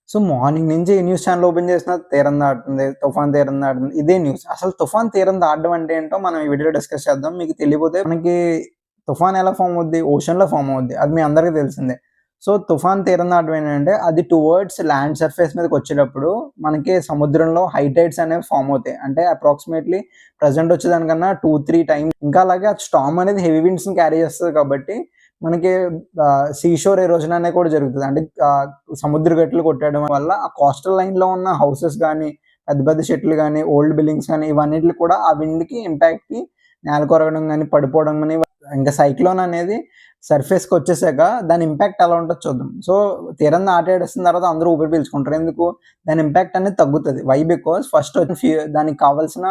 So, morning నుంచి ఏ news channel open చేసినా తీరం దాటుతుంది, తుఫాన్ తీరం దాటుతుంది. ఇదే న్యూస్. అసలు తుఫాన్ తీరం దాటడం అంటే ఏంటో మనం ఈ వీడియోలో డిస్కస్ చేద్దాం. మీకు తెలియపోతే మనకి తుఫాన్ ఎలా ఫార్మ్ అవుద్ది? ఓషన్‌లో ఫార్మ్ అవుద్ది. అది మీ అందరికీ తెలిసిందే. సో, తుఫాన్ తీరం దాటడం ఏంటంటే అది టువర్డ్స్ ల్యాండ్ సర్ఫేస్ మీదకొచ్చేటప్పుడు మనకి సముద్రంలో హై టైడ్స్ అనేవి ఫార్మ్ అవుతాయి. అంటే అప్రాక్సిమేట్‌లీ ప్రెజెంట్ వచ్చేదానికన్నా 2, 3 టైమ్స్ ఇంకా అలాగే ఆ స్టార్మ్ అనేది హెవీ విండ్స్‌ని క్యారీ చేస్తది కాబట్టి మనకి సీ షోర్ ఎరోజన్ అనేది కూడా జరుగుతది. అంటే సముద్ర గట్లు కొట్టేయడం వల్ల ఆ కోస్టల్ లైన్‌లో ఉన్న హౌసెస్ గాని, పెద్ద పెద్ద చెట్లు గాని, ఓల్డ్ బిల్డింగ్స్ గాని ఇవన్నిటికి కూడా ఆ విండ్‌కి ఇంపాక్ట్‌కి నేల కొరగడం గాని, పడిపోవడం గాని ఇంకా సైక్లోన్ అనేది సర్ఫేస్‌కొచ్చేసాక దాని ఇంపాక్ట్ ఎలా ఉంటదో చూద్దాం. సో, తీరం దాటేసిన తర్వాత అందరూ ఊపిరి పీల్చుకుంటారు. ఎందుకు? దాని ఇంపాక్ట్ అనేది తగ్గుతది. వై? బికాజ్ ఫస్ట్ దానికి కావాల్సిన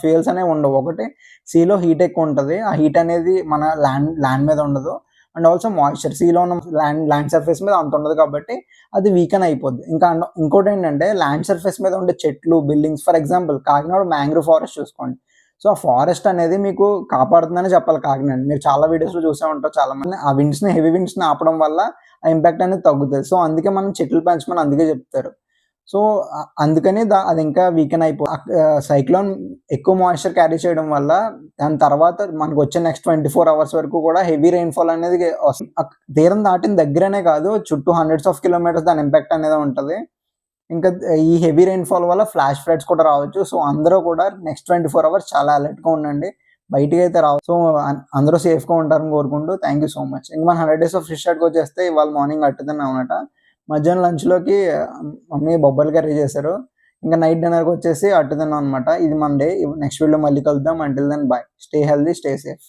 ఫ్యూయల్స్ అనేవి ఉండవు. ఒకటి సీలో హీట్ ఎక్కువుంటది. ఆ హీట్ అనేది మన ల్యాండ్ మీద ఉండదు. అండ్ ఆల్సో మాయిశ్చర్ సీలో ఉన్న ల్యాండ్ సర్ఫేస్ మీద అంత ఉండదు కాబట్టి అది వీకెన్ అయిపోద్ది. ఇంకోటేంటంటే ల్యాండ్ సర్ఫేస్ మీద ఉండే చెట్లు, buildings for example Kakinada mangrove forest చూసుకోండి. సో, ఆ ఫారెస్ట్ అనేది మీకు కాపాడుతుందనే చెప్పాలి కాకినాడని. మీరు చాలా వీడియోస్‌లో చూసే ఉంటారు చాలామంది. ఆ హెవీ విండ్స్‌ని ఆపడం వల్ల ఆ ఇంపాక్ట్ అనేది తగ్గుతది. సో, అందుకే మనం చెట్లు పెంచమని అందుకే చెప్తారు. సో, అందుకని అది ఇంకా వీకెన్ సైక్లోన్ ఎక్కువ మాయిశ్చర్ క్యారీ చేయడం వల్ల దాని తర్వాత మనకొచ్చే నెక్స్ట్ 24 అవర్స్ వరకు కూడా హెవీ రెయిన్‌ఫాల్ అనేది వస్తుంది. తీరం దాటిన దగ్గరనే కాదు చుట్టూ హండ్రెడ్స్ ఆఫ్ కిలోమీటర్స్ దాని ఇంపాక్ట్ అనేది ఉంటది. ఇంకా ఈ హెవీ రెయిన్‌ఫాల్ వల్ల ఫ్లాష్ ఫ్లడ్స్ కూడా రావచ్చు. సో, అందరూ కూడా నెక్స్ట్ 24 అవర్స్ చాలా అలర్ట్‌గా ఉండండి. బయటికైతే సో, అందరూ సేఫ్‌గా ఉంటారని కోరుకుంటూ థాంక్ యూ సో మచ్. ఇంక మన 100 డేస్ ఆఫ్ ఫిష్ చాట్‌కొచ్చేస్తే ఇవాళ మార్నింగ్ అట్టు తిన్నామనమాట. మధ్యాహ్నం లంచ్‌లోకి మమ్మీ బొబ్బర్లు కర్రీ చేశారు. ఇంకా నైట్ డిన్నర్‌కొచ్చేసి అట్టు తిన్నాం అనమాట. ఇది మన డే. నెక్స్ట్ వీడియోలో మళ్ళీ కలుద్దాం. Until then bye. Stay healthy, stay safe.